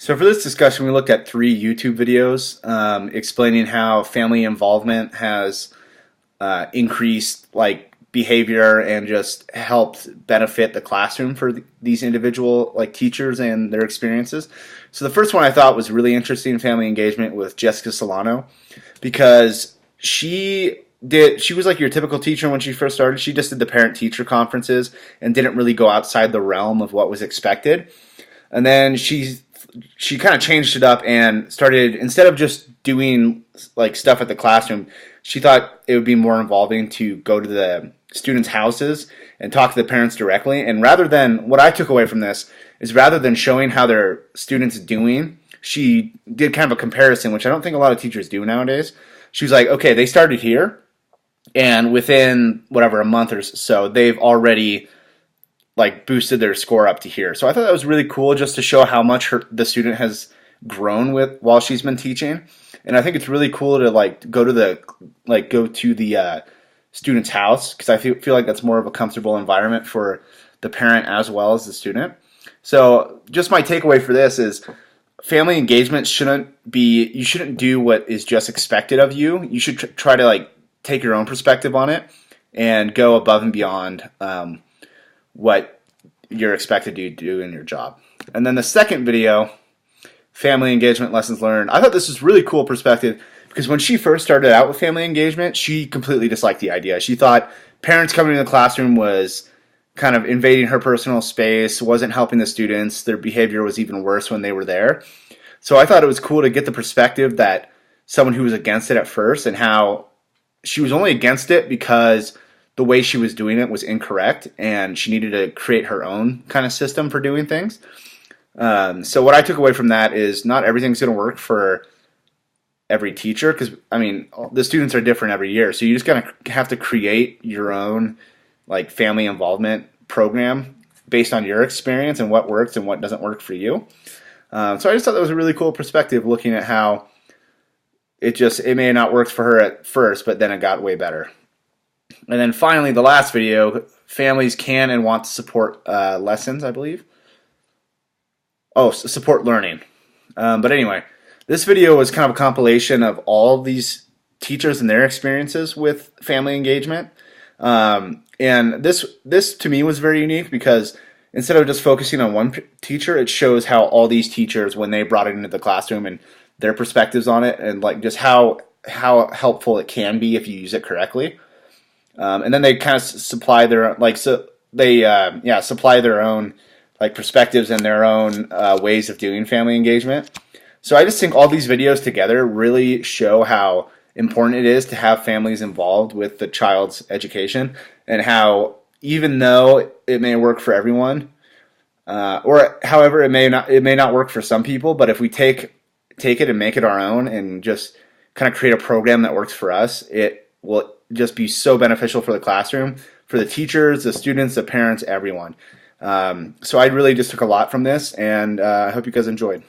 So for this discussion, we looked at three YouTube videos explaining how family involvement has increased behavior and just helped benefit the classroom for these individual teachers and their experiences. So the first one I thought was really interesting, family engagement with Jessica Solano, because she was like your typical teacher when she first started. She just did the parent-teacher conferences and didn't really go outside the realm of what was expected. And then she kind of changed it up and started, instead of just doing stuff at the classroom, she thought it would be more involving to go to the students' houses and talk to the parents directly. And what I took away from this is, rather than showing how their students doing, she did kind of a comparison, which I don't think a lot of teachers do nowadays. She was like, okay, they started here, and within a month or so, they've already boosted their score up to here. So I thought that was really cool, just to show how much the student has grown while she's been teaching. And I think it's really cool to go to the student's house, because I feel like that's more of a comfortable environment for the parent as well as the student. So just my takeaway for this is, family engagement you shouldn't do what is just expected of you. You should try to take your own perspective on it and go above and beyond what you're expected to do in your job. And then the second video, family engagement lessons learned, I thought this was really cool perspective, because when she first started out with family engagement, she completely disliked the idea. She thought parents coming to the classroom was kind of invading her personal space, wasn't helping the students. Their behavior was even worse when they were there. So I thought it was cool to get the perspective that someone who was against it at first, and how she was only against it because the way she was doing it was incorrect, and she needed to create her own kind of system for doing things. So what I took away from that is, not everything's going to work for every teacher, because the students are different every year. So you just kind of have to create your own family involvement program based on your experience and what works and what doesn't work for you. So I just thought that was a really cool perspective, looking at how it may have not worked for her at first, but then it got way better. And then finally, the last video, families can and want to support lessons, I believe. Oh, support learning. But anyway, this video was kind of a compilation of all of these teachers and their experiences with family engagement. And this to me was very unique, because instead of just focusing on one teacher, it shows how all these teachers, when they brought it into the classroom, and their perspectives on it, and just how helpful it can be if you use it correctly. And then they kind of supply their supply their own perspectives and their own ways of doing family engagement. So I just think all these videos together really show how important it is to have families involved with the child's education, and how, even though it may work for everyone, or however it may not work for some people, but if we take it and make it our own and just kind of create a program that works for us, it will just be so beneficial for the classroom, for the teachers, the students, the parents, everyone. So I really just took a lot from this, and I hope you guys enjoyed.